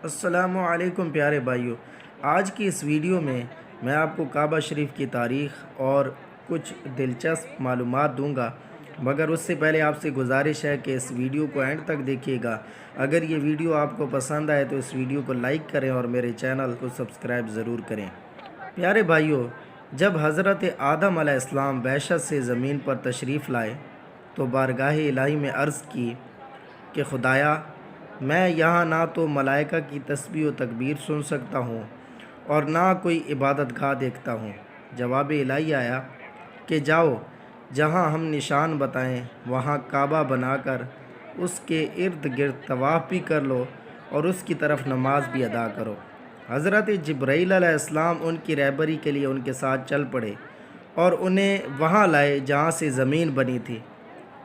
السلام علیکم پیارے بھائیوں، آج کی اس ویڈیو میں آپ کو کعبہ شریف کی تاریخ اور کچھ دلچسپ معلومات دوں گا، مگر اس سے پہلے آپ سے گزارش ہے کہ اس ویڈیو کو اینڈ تک دیکھیے گا۔ اگر یہ ویڈیو آپ کو پسند آئے تو اس ویڈیو کو لائک کریں اور میرے چینل کو سبسکرائب ضرور کریں۔ پیارے بھائیوں، جب حضرت آدم علیہ السلام بحشت سے زمین پر تشریف لائے تو بارگاہ الہی میں عرض کی کہ خدایا، میں یہاں نہ تو ملائکہ کی تسبیح و تکبیر سن سکتا ہوں اور نہ کوئی عبادت گاہ دیکھتا ہوں۔ جواب الہی آیا کہ جاؤ، جہاں ہم نشان بتائیں وہاں کعبہ بنا کر اس کے ارد گرد طواف بھی کر لو اور اس کی طرف نماز بھی ادا کرو۔ حضرت جبرائیل علیہ السلام ان کی رہبری کے لیے ان کے ساتھ چل پڑے اور انہیں وہاں لائے جہاں سے زمین بنی تھی،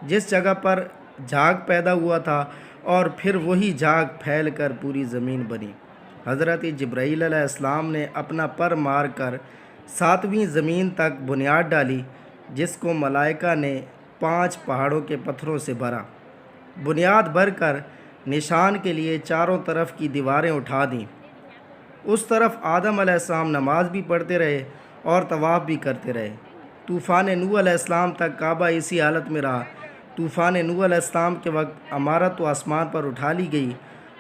جس جگہ پر جھاگ پیدا ہوا تھا، اور پھر وہی جھاگ پھیل کر پوری زمین بنی۔ حضرت جبرائیل علیہ السلام نے اپنا پر مار کر 7ویں زمین تک بنیاد ڈالی، جس کو ملائکہ نے 5 پہاڑوں کے پتھروں سے بھرا۔ بنیاد بھر کر نشان کے لیے چاروں طرف کی دیواریں اٹھا دیں۔ اس طرف آدم علیہ السلام نماز بھی پڑھتے رہے اور طواف بھی کرتے رہے۔ طوفان نوح علیہ السلام تک کعبہ اسی حالت میں رہا۔ طوفان نوح علیہ السلام کے وقت عمارت تو آسمان پر اٹھا لی گئی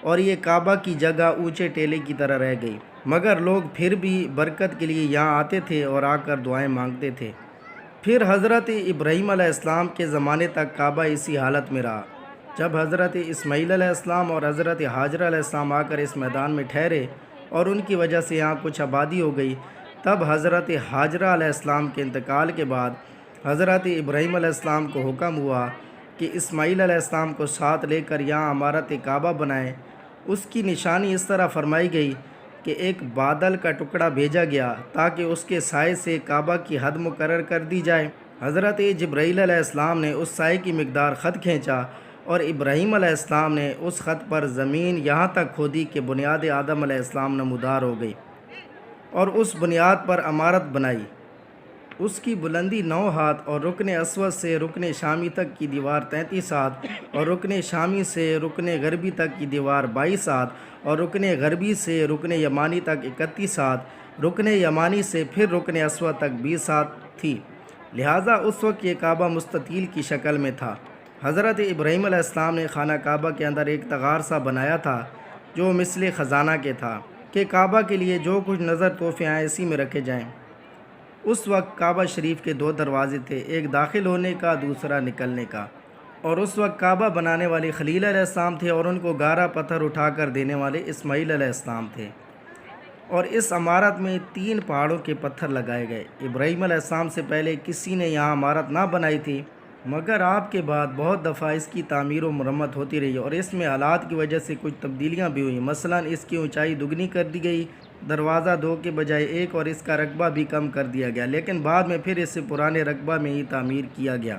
اور یہ کعبہ کی جگہ اونچے ٹیلے کی طرح رہ گئی، مگر لوگ پھر بھی برکت کے لیے یہاں آتے تھے اور آ کر دعائیں مانگتے تھے۔ پھر حضرت ابراہیم علیہ السلام کے زمانے تک کعبہ اسی حالت میں رہا۔ جب حضرت اسماعیل علیہ السلام اور حضرت ہاجرہ علیہ السلام آ کر اس میدان میں ٹھہرے اور ان کی وجہ سے یہاں کچھ آبادی ہو گئی، تب حضرت ہاجرہ علیہ السلام کے انتقال کے بعد حضرت ابراہیم علیہ السلام کو حکم ہوا کہ اسماعیل علیہ السلام کو ساتھ لے کر یہاں عمارت کعبہ بنائیں۔ اس کی نشانی اس طرح فرمائی گئی کہ ایک بادل کا ٹکڑا بھیجا گیا تاکہ اس کے سائے سے کعبہ کی حد مقرر کر دی جائے۔ حضرت جبرائیل علیہ السلام نے اس سائے کی مقدار خط کھینچا اور ابراہیم علیہ السلام نے اس خط پر زمین یہاں تک کھودی کہ بنیاد آدم علیہ السلام نمودار ہو گئی اور اس بنیاد پر عمارت بنائی۔ اس کی بلندی 9 ہاتھ اور رکن اسود سے رکن شامی تک کی دیوار 33 ہاتھ اور رکن شامی سے رکن غربی تک کی دیوار 22 ہاتھ اور رکن غربی سے رکن یمانی تک 31 ہاتھ، رکن یمانی سے پھر رکن اسود تک 20 ہاتھ تھی، لہٰذا اس وقت یہ کعبہ مستطیل کی شکل میں تھا۔ حضرت ابراہیم علیہ السلام نے خانہ کعبہ کے اندر ایک تغار سا بنایا تھا جو مثل خزانہ کے تھا کہ کعبہ کے لیے جو کچھ نظر تحفے آئیں اسی میں رکھے جائیں۔ اس وقت کعبہ شریف کے 2 دروازے تھے، ایک داخل ہونے کا، دوسرا نکلنے کا، اور اس وقت کعبہ بنانے والے خلیل علیہ السلام تھے اور ان کو گارہ پتھر اٹھا کر دینے والے اسماعیل علیہ السلام تھے، اور اس عمارت میں 3 پہاڑوں کے پتھر لگائے گئے۔ ابراہیم علیہ السلام سے پہلے کسی نے یہاں عمارت نہ بنائی تھی، مگر آپ کے بعد بہت دفعہ اس کی تعمیر و مرمت ہوتی رہی اور اس میں حالات کی وجہ سے کچھ تبدیلیاں بھی ہوئیں۔ مثلا اس کی اونچائی دگنی کر دی گئی، دروازہ 2 کے بجائے 1، اور اس کا رقبہ بھی کم کر دیا گیا، لیکن بعد میں پھر اسے پرانے رقبہ میں ہی تعمیر کیا گیا۔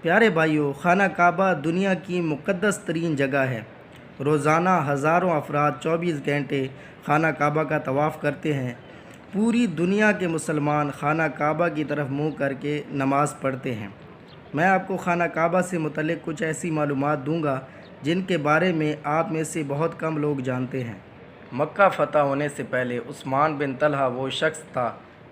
پیارے بھائیوں، خانہ کعبہ دنیا کی مقدس ترین جگہ ہے۔ روزانہ ہزاروں افراد 24 گھنٹے خانہ کعبہ کا طواف کرتے ہیں۔ پوری دنیا کے مسلمان خانہ کعبہ کی طرف منہ کر کے نماز پڑھتے ہیں۔ میں آپ کو خانہ کعبہ سے متعلق کچھ ایسی معلومات دوں گا جن کے بارے میں آپ میں سے بہت کم لوگ جانتے ہیں۔ مکہ فتح ہونے سے پہلے عثمان بن طلحہ وہ شخص تھا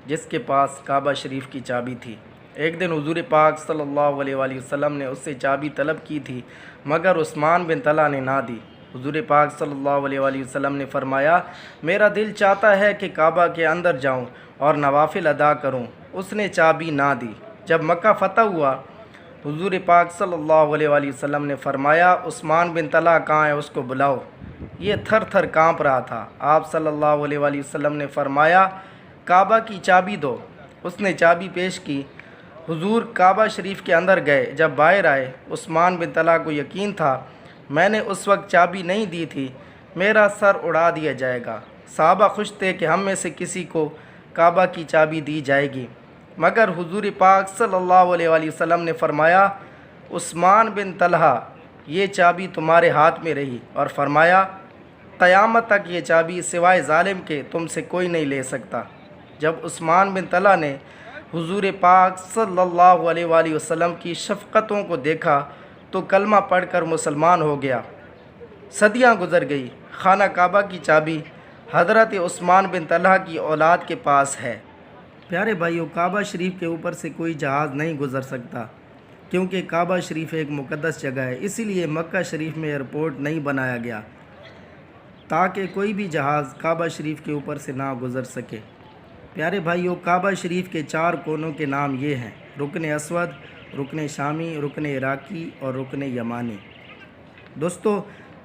جس کے پاس کعبہ شریف کی چابی تھی۔ ایک دن حضور پاک صلی اللہ علیہ وآلہ وسلم نے اس سے چابی طلب کی تھی، مگر عثمان بن طلحہ نے نہ دی۔ حضور پاک صلی اللہ علیہ وآلہ وسلم نے فرمایا، میرا دل چاہتا ہے کہ کعبہ کے اندر جاؤں اور نوافل ادا کروں۔ اس نے چابی نہ دی۔ جب مکہ فتح ہوا، حضور پاک صلی اللہ علیہ وآلہ وسلم نے فرمایا، عثمان بن طلحہ کہاں ہے؟ اس کو بلاؤ۔ یہ تھر تھر کانپ رہا تھا۔ آپ صلی اللہ علیہ وآلہ وسلم نے فرمایا، کعبہ کی چابی دو۔ اس نے چابی پیش کی۔ حضور کعبہ شریف کے اندر گئے۔ جب باہر آئے، عثمان بن طلحہ کو یقین تھا میں نے اس وقت چابی نہیں دی تھی، میرا سر اڑا دیا جائے گا۔ صحابہ خوش تھے کہ ہم میں سے کسی کو کعبہ کی چابی دی جائے گی، مگر حضور پاک صلی اللہ علیہ وآلہ وسلم نے فرمایا، عثمان بن طلحہ یہ چابی تمہارے ہاتھ میں رہی، اور فرمایا، قیامت تک یہ چابی سوائے ظالم کے تم سے کوئی نہیں لے سکتا۔ جب عثمان بن طلحہ نے حضور پاک صلی اللہ علیہ وآلہ وسلم کی شفقتوں کو دیکھا تو کلمہ پڑھ کر مسلمان ہو گیا۔ صدیاں گزر گئی، خانہ کعبہ کی چابی حضرت عثمان بن طلحہ کی اولاد کے پاس ہے۔ پیارے بھائیو، کعبہ شریف کے اوپر سے کوئی جہاز نہیں گزر سکتا، کیونکہ کعبہ شریف ایک مقدس جگہ ہے۔ اسی لیے مکہ شریف میں ایئرپورٹ نہیں بنایا گیا تاکہ کوئی بھی جہاز کعبہ شریف کے اوپر سے نہ گزر سکے۔ پیارے بھائیو، کعبہ شریف کے 4 کونوں کے نام یہ ہیں: رکن اسود، رکن شامی، رکن عراقی اور رکن یمانی۔ دوستو،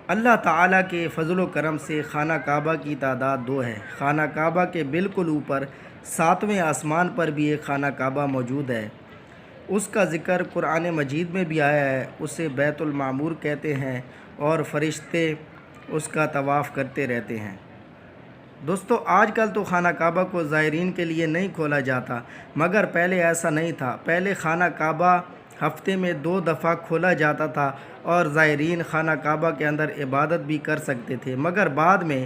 اللہ تعالیٰ کے فضل و کرم سے خانہ کعبہ کی تعداد 2 ہے۔ خانہ کعبہ کے بالکل اوپر 7ویں آسمان پر بھی ایک خانہ کعبہ موجود ہے۔ اس کا ذکر قرآن مجید میں بھی آیا ہے۔ اسے بیت المعمور کہتے ہیں اور فرشتے اس کا طواف کرتے رہتے ہیں۔ دوستو، آج کل تو خانہ کعبہ کو زائرین کے لیے نہیں کھولا جاتا، مگر پہلے ایسا نہیں تھا۔ پہلے خانہ کعبہ ہفتے میں 2 دفعہ کھولا جاتا تھا اور زائرین خانہ کعبہ کے اندر عبادت بھی کر سکتے تھے، مگر بعد میں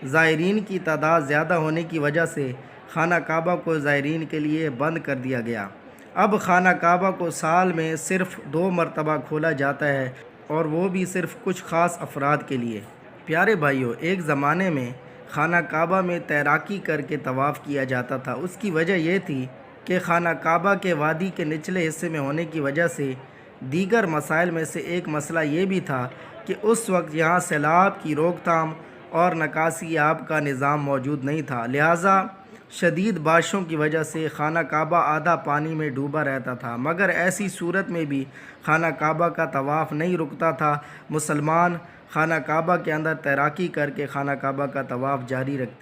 زائرین کی تعداد زیادہ ہونے کی وجہ سے خانہ کعبہ کو زائرین کے لیے بند کر دیا گیا۔ اب خانہ کعبہ کو سال میں صرف 2 مرتبہ کھولا جاتا ہے، اور وہ بھی صرف کچھ خاص افراد کے لیے۔ پیارے بھائیو، ایک زمانے میں خانہ کعبہ میں تیراکی کر کے طواف کیا جاتا تھا۔ اس کی وجہ یہ تھی کہ خانہ کعبہ کے وادی کے نچلے حصے میں ہونے کی وجہ سے دیگر مسائل میں سے ایک مسئلہ یہ بھی تھا کہ اس وقت یہاں سیلاب کی روک تھام اور نکاسی آب کا نظام موجود نہیں تھا، لہٰذا شدید بارشوں کی وجہ سے خانہ کعبہ آدھا پانی میں ڈوبا رہتا تھا، مگر ایسی صورت میں بھی خانہ کعبہ کا طواف نہیں رکتا تھا۔ مسلمان خانہ کعبہ کے اندر تیراکی کر کے خانہ کعبہ کا طواف جاری رکھتے